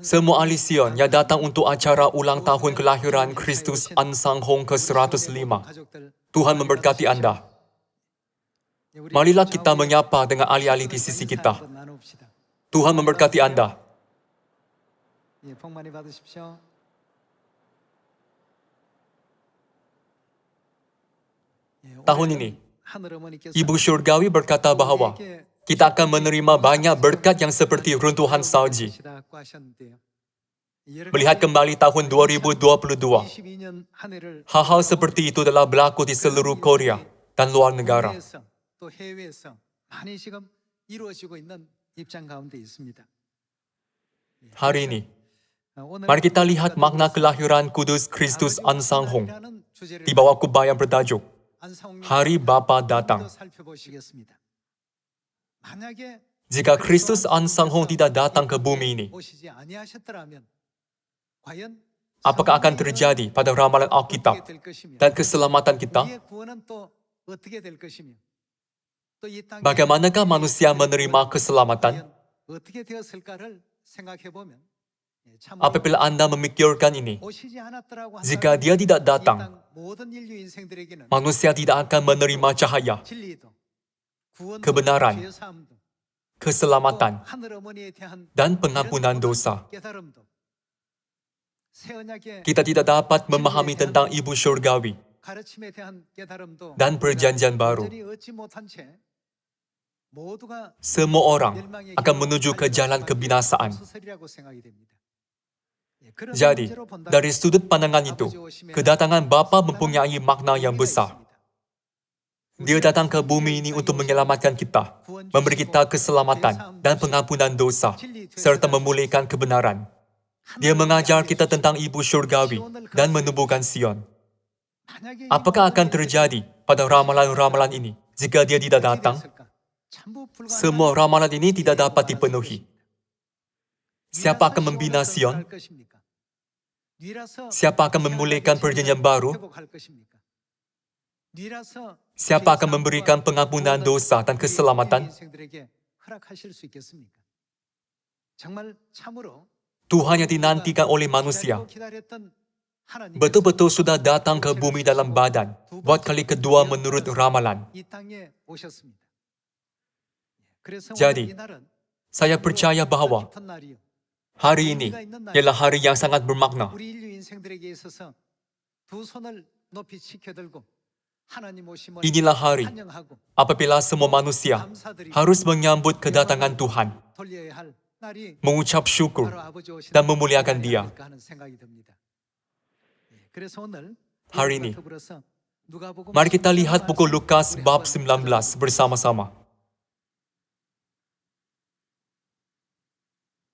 Semua ahli Sion yang datang untuk acara ulang tahun kelahiran Kristus An-Sang-hong ke-105. Tuhan memberkati Anda. Marilah kita menyapa dengan ahli-ahli di sisi kita. Tuhan memberkati Anda. Tahun ini, Ibu Syurgawi berkata bahwa kita akan menerima banyak berkat yang seperti runtuhan salji. Melihat kembali tahun 2022, hal-hal seperti itu telah berlaku di seluruh Korea dan luar negara. Hari ini, mari kita lihat makna kelahiran kudus Kristus An-Sang-hong di bawah kubah yang bertajuk Hari Bapa Datang. Jika Kristus An-Sang-hong tidak datang ke bumi ini, apakah akan terjadi pada ramalan Alkitab dan keselamatan kita? Bagaimanakah manusia menerima keselamatan? Apabila Anda memikirkan ini, jika Dia tidak datang, manusia tidak akan menerima cahaya, kebenaran, keselamatan, dan pengampunan dosa. Kita tidak dapat memahami tentang Ibu Syurgawi dan Perjanjian Baru. Semua orang akan menuju ke jalan kebinasaan. Jadi, dari sudut pandangan itu, kedatangan Bapa mempunyai makna yang besar. Dia datang ke bumi ini untuk menyelamatkan kita, memberi kita keselamatan dan pengampunan dosa, serta memulihkan kebenaran. Dia mengajar kita tentang Ibu Syurgawi dan menumbuhkan Sion. Apakah akan terjadi pada ramalan-ramalan ini jika Dia tidak datang? Semua ramalan ini tidak dapat dipenuhi. Siapa akan membina Sion? Siapa akan memulihkan Perjanjian Baru? Siapa akan memberikan pengampunan dosa dan keselamatan? Tuhan yang dinantikan oleh manusia betul-betul sudah datang ke bumi dalam badan buat kali kedua menurut ramalan. Jadi, saya percaya bahwa hari ini ialah hari yang sangat bermakna. Inilah hari apabila semua manusia harus menyambut kedatangan Tuhan, mengucap syukur, dan memuliakan Dia. Hari ini, mari kita lihat buku Lukas bab 19 bersama-sama.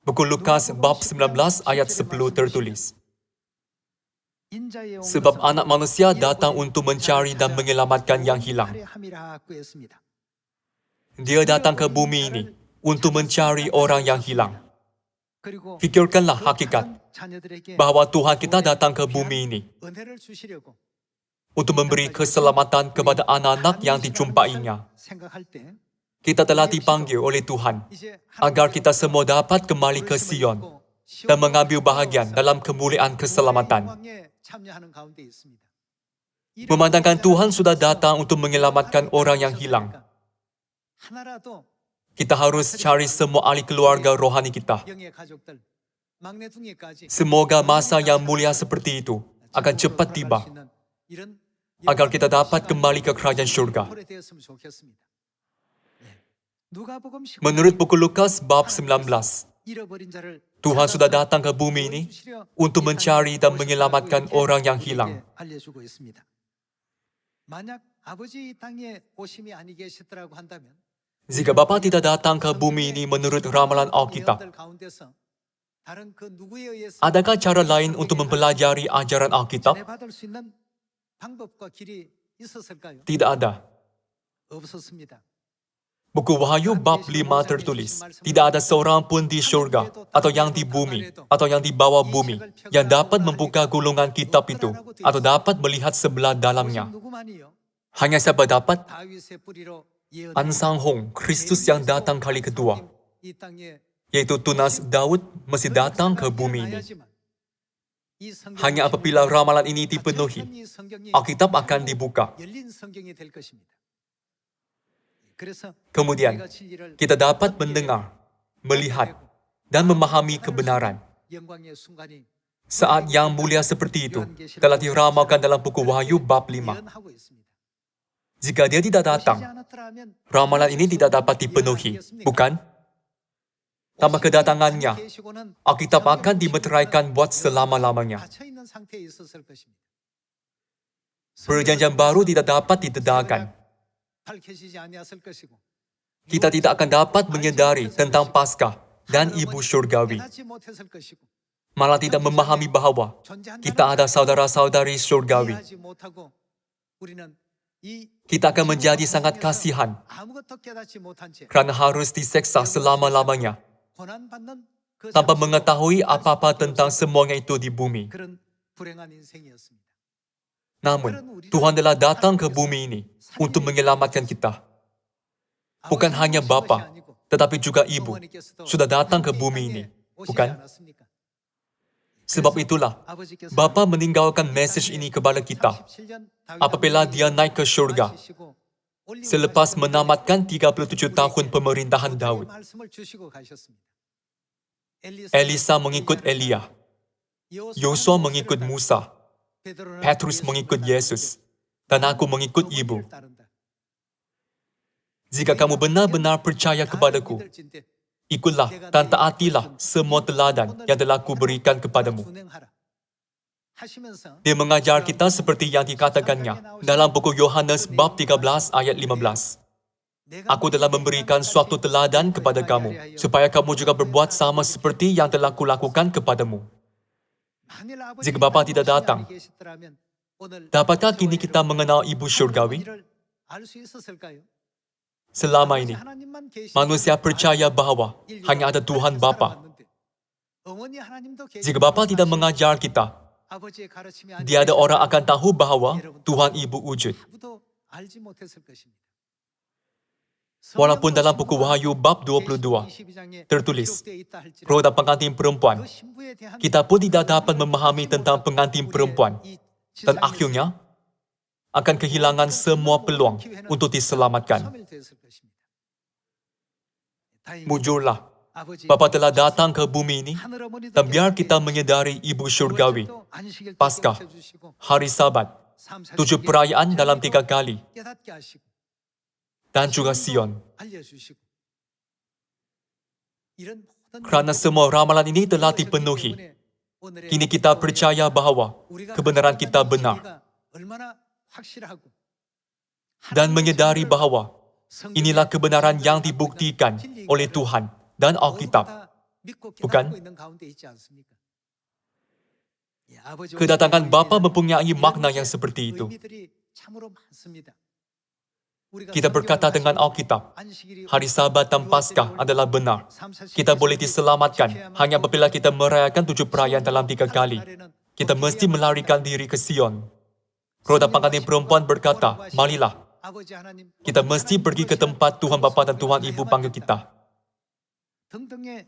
Buku Lukas bab 19 ayat 10 tertulis, sebab anak manusia datang untuk mencari dan menyelamatkan yang hilang. Dia datang ke bumi ini untuk mencari orang yang hilang. Pikirkanlah hakikat bahwa Tuhan kita datang ke bumi ini untuk memberi keselamatan kepada anak-anak yang dijumpainya. Kita telah dipanggil oleh Tuhan agar kita semua dapat kembali ke Sion dan mengambil bahagian dalam kemuliaan keselamatan. Memandangkan Tuhan sudah datang untuk menyelamatkan orang yang hilang, kita harus cari semua ahli keluarga rohani kita. Semoga masa yang mulia seperti itu akan cepat tiba, agar kita dapat kembali ke kerajaan surga. Menurut buku Lukas bab 19, Tuhan sudah datang ke bumi ini untuk mencari dan menyelamatkan orang yang hilang. Jika Bapa tidak datang ke bumi ini menurut ramalan Alkitab, adakah cara lain untuk mempelajari ajaran Alkitab? Tidak ada. Buku Wahyu bab 5 tertulis, tidak ada seorang pun di surga, atau yang di bumi, atau yang di bawah bumi, yang dapat membuka gulungan kitab itu, atau dapat melihat sebelah dalamnya. Hanya siapa dapat? An-Sang-hong, Kristus yang datang kali kedua. yaitu tunas Daud mesti datang ke bumi ini. Hanya apabila ramalan ini dipenuhi, Alkitab akan dibuka. Kemudian, kita dapat mendengar, melihat, dan memahami kebenaran. Saat yang mulia seperti itu telah diramalkan dalam buku Wahyu bab 5. Jika dia tidak datang, ramalan ini tidak dapat dipenuhi, bukan? Tanpa kedatangannya, Alkitab akan dimeteraikan buat selama-lamanya. Perjanjian baru tidak dapat didedahkan. Kita tidak akan dapat menyadari tentang Paskah dan Ibu Surgawi. Malah tidak memahami bahwa kita ada saudara-saudari surgawi. Kita akan menjadi sangat kasihan karena harus diseksa selama-lamanya tanpa mengetahui apa-apa tentang semuanya itu di bumi. Namun, Tuhan telah datang ke bumi ini untuk menyelamatkan kita. Bukan hanya Bapa, tetapi juga Ibu sudah datang ke bumi ini, bukan? Sebab itulah, Bapa meninggalkan message ini kepada kita apabila dia naik ke surga selepas menamatkan 37 tahun pemerintahan Daud. Elisa mengikut Elia, Yosua mengikut Musa, Petrus mengikut Yesus, dan aku mengikut Ibu. Jika kamu benar-benar percaya kepadaku, ikutlah dan taatilah semua teladan yang telah kuberikan kepadamu. Dia mengajar kita seperti yang dikatakannya dalam buku Yohanes bab 13 ayat 15. Aku telah memberikan suatu teladan kepada kamu, supaya kamu juga berbuat sama seperti yang telah kulakukan kepadamu. Jika Bapa tidak datang, dapatkah kini kita mengenal Ibu Surgawi? Selama ini, manusia percaya bahwa hanya ada Tuhan Bapa. Jika Bapa tidak mengajar kita, tiada orang akan tahu bahwa Tuhan Ibu wujud. Walaupun dalam buku Wahyu bab 22 tertulis, roh dan pengantin perempuan, kita pun tidak dapat memahami tentang pengantin perempuan, dan akhirnya akan kehilangan semua peluang untuk diselamatkan. Mujurlah, Bapa telah datang ke bumi ini, dan biar kita menyadari Ibu Surgawi, Paskah, Hari Sabat, 7 perayaan dalam 3 kali, dan juga Sion. Kerana semua ramalan ini telah dipenuhi, kini kita percaya bahwa kebenaran kita benar, dan menyadari bahwa inilah kebenaran yang dibuktikan oleh Tuhan dan Alkitab, bukan? Kedatangan Bapa mempunyai makna yang seperti itu. Kita berkata dengan Alkitab, hari Sabat dan Paskah adalah benar. Kita boleh diselamatkan hanya apabila kita merayakan 7 perayaan dalam 3 kali. Kita mesti melarikan diri ke Sion. Roh dan pengantin perempuan berkata, marilah. Kita mesti pergi ke tempat Tuhan Bapa dan Tuhan Ibu panggil kita.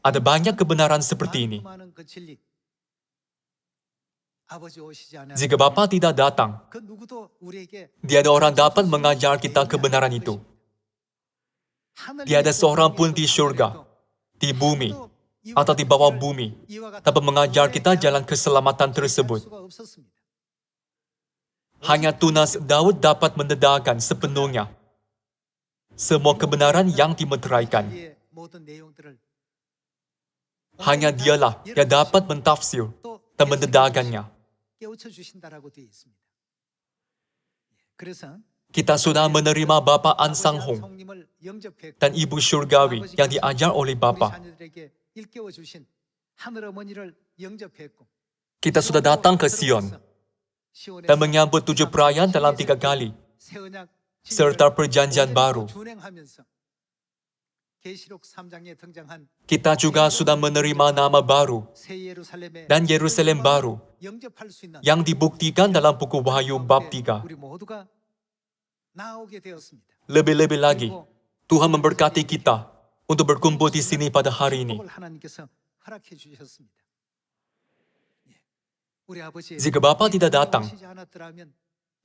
Ada banyak kebenaran seperti ini. Jika Bapa tidak datang, tiada orang dapat mengajar kita kebenaran itu. Tiada seorang pun di surga, di bumi, atau di bawah bumi dapat mengajar kita jalan keselamatan tersebut. Hanya tunas Daud dapat mendedahkan sepenuhnya semua kebenaran yang dimeteraikan. Hanya dialah yang dapat mentafsir dan mendedahkannya. Kita sudah menerima Bapa Ansang Hong dan Ibu Surgawi yang diajar oleh Bapa. Kita sudah datang ke Sion dan menyambut 7 perayaan dalam 3 kali, serta perjanjian baru. Kita juga sudah menerima nama baru dan Yerusalem baru yang dibuktikan dalam buku Wahyu bab 3. Lebih-lebih lagi, Tuhan memberkati kita untuk berkumpul di sini pada hari ini. Jika Bapa tidak datang,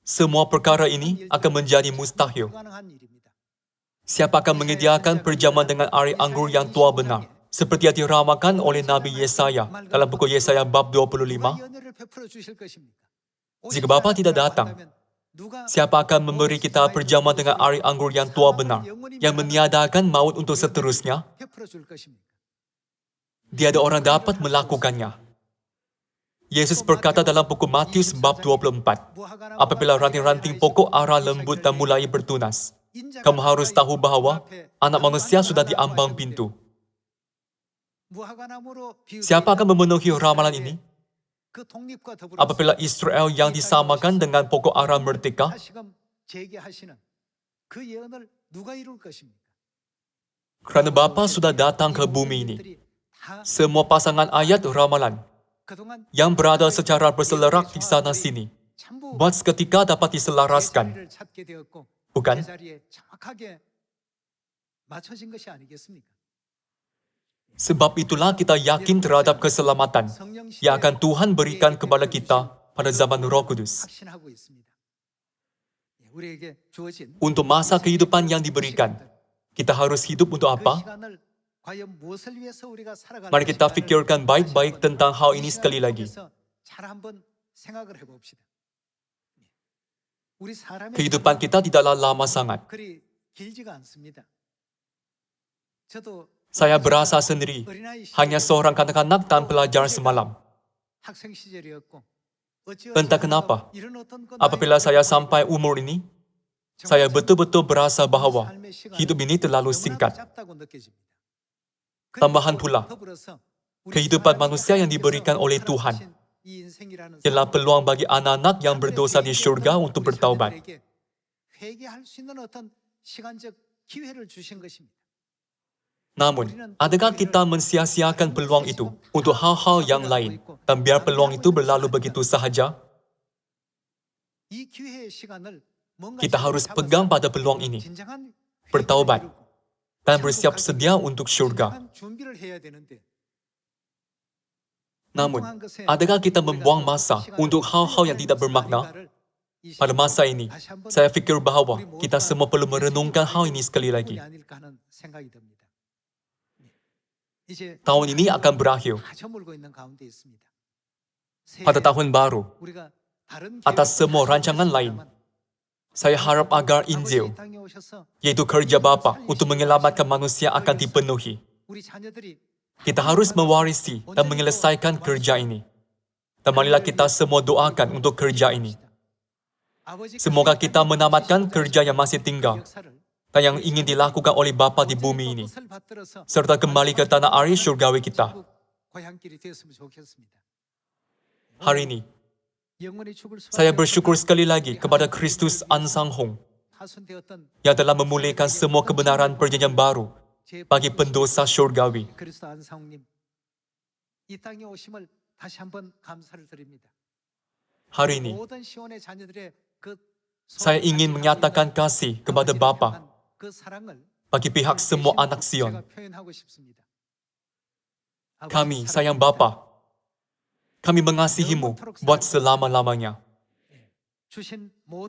semua perkara ini akan menjadi mustahil. Siapa akan menyediakan perjamuan dengan ari anggur yang tua benar? Seperti yang diramalkan oleh Nabi Yesaya dalam buku Yesaya bab 25. Jika Bapa tidak datang, siapa akan memberi kita perjamuan dengan ari anggur yang tua benar, yang meniadakan maut untuk seterusnya? Tiada orang dapat melakukannya. Yesus berkata dalam buku Matius bab 24, apabila ranting-ranting pokok ara lembut dan mulai bertunas, kamu harus tahu bahwa anak manusia sudah di ambang pintu. Siapa akan memenuhi ramalan ini? Apabila Israel yang disamakan dengan pokok ara merdeka, karena Bapa sudah datang ke bumi ini, semua pasangan ayat ramalan yang berada secara berselerak di sana-sini, buat seketika dapat diselaraskan. Bukan? Sebab itulah kita yakin terhadap keselamatan yang akan Tuhan berikan kepada kita pada zaman Roh Kudus. Untuk masa kehidupan yang diberikan, kita harus hidup untuk apa? Mari kita pikirkan baik-baik tentang hal ini sekali lagi. Kehidupan kita tidaklah lama sangat. Saya berasa sendiri, hanya seorang kanak-kanak dan pelajar semalam. Entah kenapa, apabila saya sampai umur ini, saya betul-betul berasa bahwa hidup ini terlalu singkat. Tambahan pula, kehidupan manusia yang diberikan oleh Tuhan ialah peluang bagi anak-anak yang berdosa di syurga untuk bertaubat. Namun, adakah kita mensia-siakan peluang itu untuk hal-hal yang lain dan biar peluang itu berlalu begitu sahaja? Kita harus pegang pada peluang ini, bertaubat, dan bersiap sedia untuk syurga. Namun, adakah kita membuang masa untuk hal-hal yang tidak bermakna? Pada masa ini, saya fikir bahwa kita semua perlu merenungkan hal ini sekali lagi. Tahun ini akan berakhir. Pada tahun baru, atas semua rancangan lain, saya harap agar Injil, yaitu kerja Bapa untuk menyelamatkan manusia akan dipenuhi. Kita harus mewarisi dan menyelesaikan kerja ini. Dan marilah kita semua doakan untuk kerja ini. Semoga kita menamatkan kerja yang masih tinggal dan yang ingin dilakukan oleh Bapa di bumi ini, serta kembali ke tanah air syurgawi kita. Hari ini, saya bersyukur sekali lagi kepada Kristus Ansang Hong yang telah memulihkan semua kebenaran perjanjian baru bagi pendosa syurgawi. Hari ini, saya ingin menyatakan kasih kepada Bapa bagi pihak semua anak Sion. Kami sayang Bapa. Kami mengasihimu buat selama-lamanya.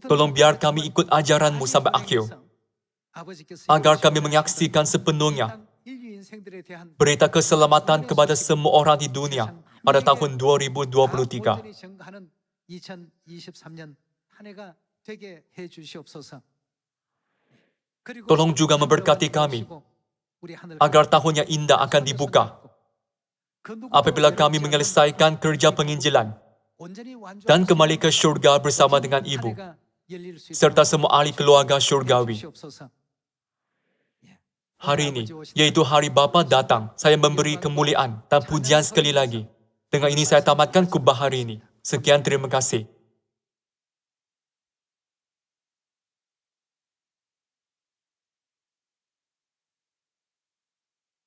Tolong biar kami ikut ajaranmu sampai akhir, agar kami menyaksikan sepenuhnya berita keselamatan kepada semua orang di dunia pada tahun 2023. Tolong juga memberkati kami, agar tahun yang indah akan dibuka, apabila kami menyelesaikan kerja penginjilan dan kembali ke syurga bersama dengan Ibu, serta semua ahli keluarga syurgawi. Hari ini, yaitu hari Bapa datang, saya memberi kemuliaan dan pujian sekali lagi. Dengan ini saya tamatkan khotbah hari ini. Sekian, terima kasih.